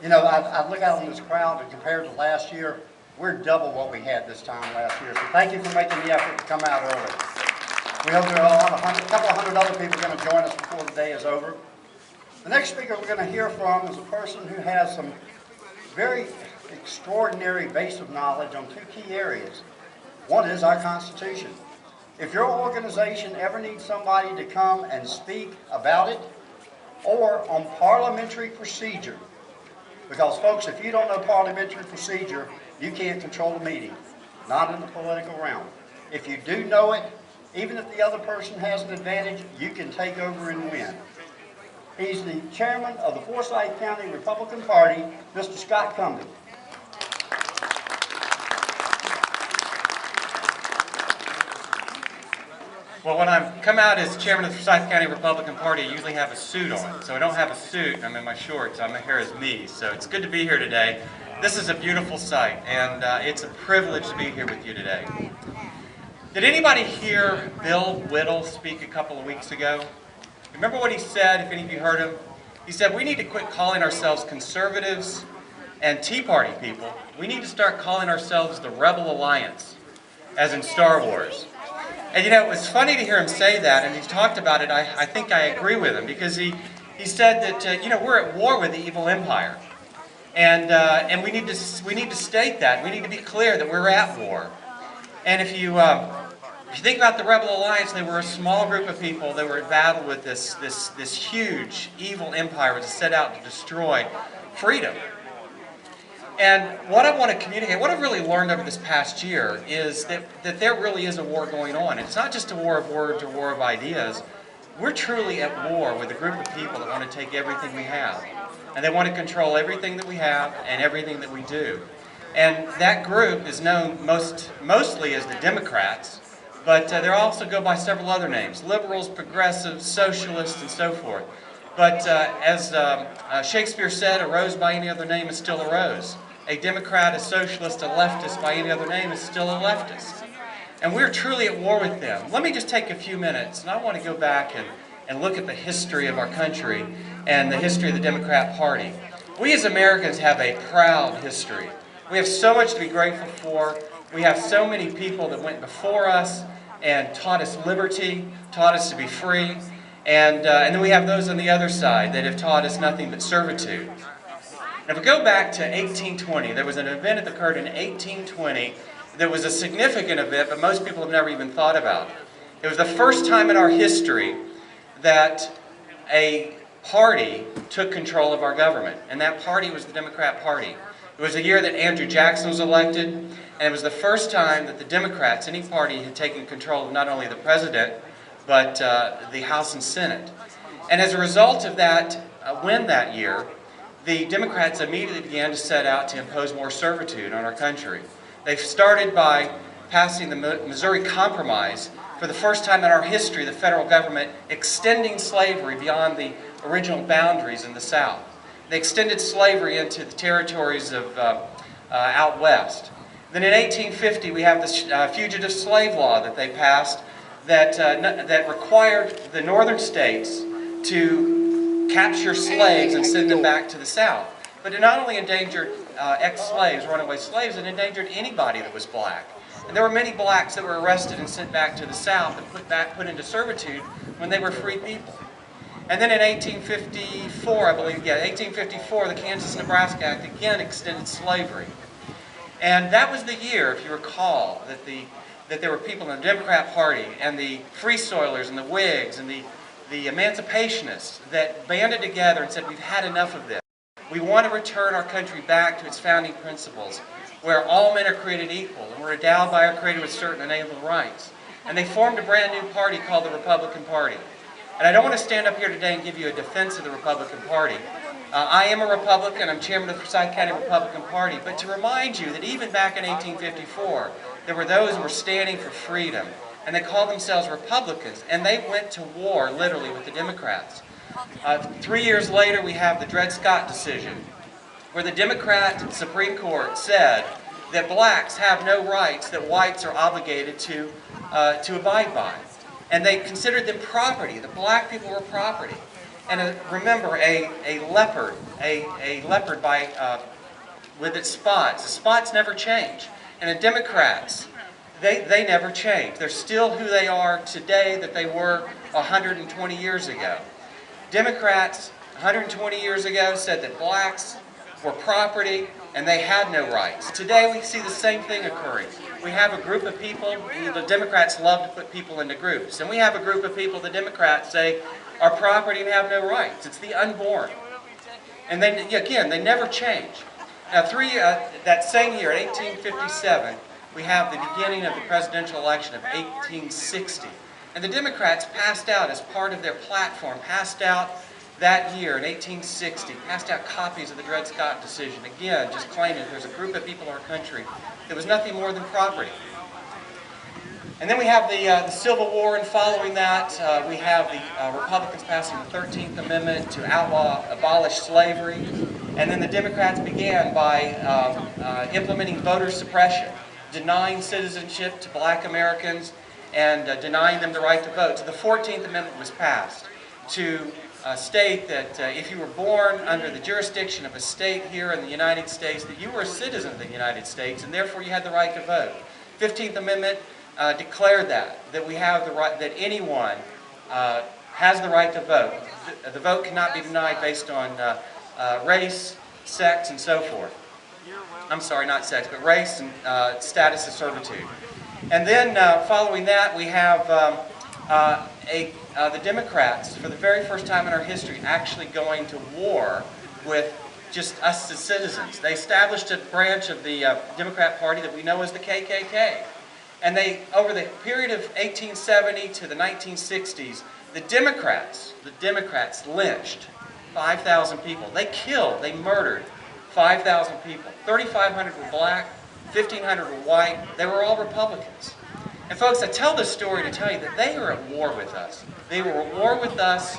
You know, I look out on this crowd and compared to last year, we're double what we had this time last year. So thank you for making the effort to come out early. We hope there are a couple of hundred other people going to join us before the day is over. The next speaker we're going to hear from is a person who has some very extraordinary base of knowledge on two key areas. One is our Constitution. If your organization ever needs somebody to come and speak about it, or on parliamentary procedure, because folks, if you don't know parliamentary procedure, you can't control the meeting, not in the political realm. If you do know it, even if the other person has an advantage, you can take over and win. He's the chairman of the Forsyth County Republican Party, Mr. Scott Cumbie. Well, when I come out as chairman of the Forsyth County Republican Party, I usually have a suit on. So I don't have a suit, I'm in my shorts, I'm here as me. So it's good to be here today. This is a beautiful sight, and it's a privilege to be here with you today. Did anybody hear Bill Whittle speak a couple of weeks ago? Remember what he said, if any of you heard him? He said, we need to quit calling ourselves conservatives and Tea Party people. We need to start calling ourselves the Rebel Alliance, as in Star Wars. And you know, it was funny to hear him say that, and he talked about it. I think I agree with him, because he said that, you know, we're at war with the evil empire. And we need to state that. We need to be clear that we're at war. And if you think about the Rebel Alliance, they were a small group of people that were at battle with this huge evil empire that set out to destroy freedom. And what I want to communicate, what I've really learned over this past year is that there really is a war going on. It's not just a war of words or war of ideas. We're truly at war with a group of people that want to take everything we have. And they want to control everything that we have and everything that we do. And that group is known mostly as the Democrats, but they also go by several other names: liberals, progressives, socialists, and so forth. But as Shakespeare said, a rose by any other name is still a rose. A Democrat, a socialist, a leftist by any other name is still a leftist. And we're truly at war with them. Let me just take a few minutes, and I want to go back and look at the history of our country and the history of the Democrat Party. We as Americans have a proud history. We have so much to be grateful for. We have so many people that went before us and taught us liberty, taught us to be free, and then we have those on the other side that have taught us nothing but servitude. Now, if we go back to 1820, there was an event that occurred in 1820 that was a significant event, but most people have never even thought about it. It was the first time in our history that a party took control of our government, and that party was the Democrat Party. It was a year that Andrew Jackson was elected, and it was the first time that the Democrats, any party, had taken control of not only the president, but the House and Senate. And as a result of that win that year, the Democrats immediately began to set out to impose more servitude on our country. They started by passing the Missouri Compromise. For the first time in our history, the federal government extending slavery beyond the original boundaries in the South. They extended slavery into the territories of out west. Then in 1850, we have this fugitive slave law that they passed that required the northern states to capture slaves and send them back to the South. But it not only endangered ex-slaves, runaway slaves, it endangered anybody that was black. And there were many blacks that were arrested and sent back to the South and put into servitude when they were free people. And then in 1854, I believe, 1854, the Kansas-Nebraska Act again extended slavery. And that was the year, if you recall, that there were people in the Democrat Party and the Free Soilers and the Whigs and the Emancipationists that banded together and said, we've had enough of this. We want to return our country back to its founding principles, where all men are created equal and we're endowed by our Creator with certain inalienable rights. And they formed a brand new party called the Republican Party. And I don't want to stand up here today and give you a defense of the Republican Party. I am a Republican. I'm chairman of the Forsyth County Republican Party. But to remind you that even back in 1854, there were those who were standing for freedom. And they called themselves Republicans. And they went to war, literally, with the Democrats. 3 years later, we have the Dred Scott decision, where the Democrat Supreme Court said that blacks have no rights that whites are obligated to abide by. And they considered them property. The black people were property. And remember, a leopard with its spots. The spots never change. And the Democrats, they never change. They're still who they are today that they were 120 years ago. Democrats 120 years ago said that blacks were property and they had no rights. Today we see the same thing occurring. We have a group of people, the Democrats love to put people into groups, and we have a group of people the Democrats say are property and have no rights. It's the unborn. And then again, they never change. Now that same year, in 1857, we have the beginning of the presidential election of 1860. And the Democrats passed out, as part of their platform, passed out that year in 1860, passed out copies of the Dred Scott decision, again, just claiming there's a group of people in our country that was nothing more than property. And then we have the Civil War, and following that, we have the Republicans passing the 13th Amendment to abolish slavery. And then the Democrats began by implementing voter suppression, denying citizenship to black Americans, and denying them the right to vote. So the 14th Amendment was passed to state that if you were born under the jurisdiction of a state here in the United States, that you were a citizen of the United States, and therefore you had the right to vote. 15th Amendment declared that we have the right, that anyone has the right to vote. The vote cannot be denied based on race, sex, and so forth. I'm sorry, not sex, but race and status of servitude. And then following that, we have the Democrats, for the very first time in our history, actually going to war with just us as citizens. They established a branch of the Democrat Party that we know as the KKK. And they, over the period of 1870 to the 1960s, the Democrats lynched 5,000 people. They murdered 5,000 people. 3,500 were black, 1,500 were white. They were all Republicans. And folks, I tell this story to tell you that they are at war with us. They were at war with us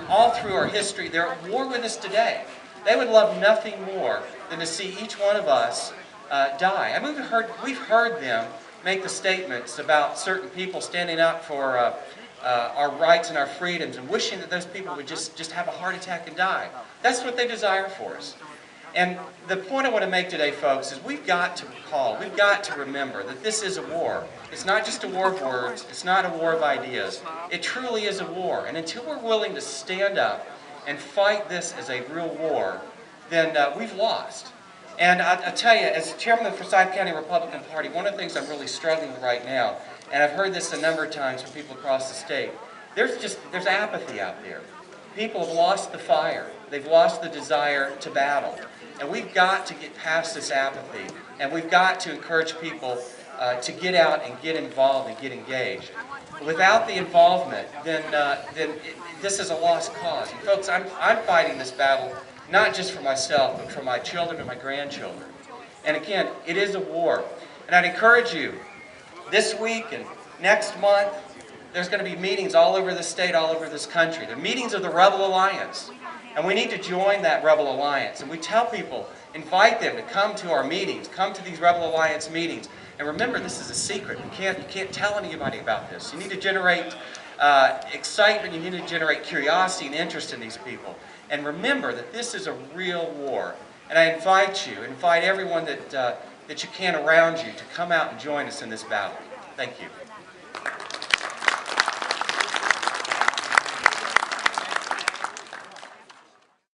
all through our history. They're at war with us today. They would love nothing more than to see each one of us die. I mean, we've heard them make the statements about certain people standing up for our rights and our freedoms and wishing that those people would just have a heart attack and die. That's what they desire for us. And the point I want to make today, folks, is we've got to recall, we've got to remember that this is a war. It's not just a war of words. It's not a war of ideas. It truly is a war. And until we're willing to stand up and fight this as a real war, then we've lost. And I tell you, as chairman of the Forsyth County Republican Party, one of the things I'm really struggling with right now, and I've heard this a number of times from people across the state, there's apathy out there. People have lost the fire. They've lost the desire to battle. And we've got to get past this apathy, and we've got to encourage people to get out and get involved and get engaged. Without the involvement, then this is a lost cause. And folks, I'm fighting this battle not just for myself, but for my children and my grandchildren. And again, it is a war. And I'd encourage you, this week and next month, there's going to be meetings all over the state, all over this country. They're meetings of the Rebel Alliance. And we need to join that Rebel Alliance. And we tell people, invite them to come to our meetings, come to these Rebel Alliance meetings. And remember, this is a secret. You can't tell anybody about this. You need to generate excitement. You need to generate curiosity and interest in these people. And remember that this is a real war. And I invite everyone that you can around you to come out and join us in this battle. Thank you.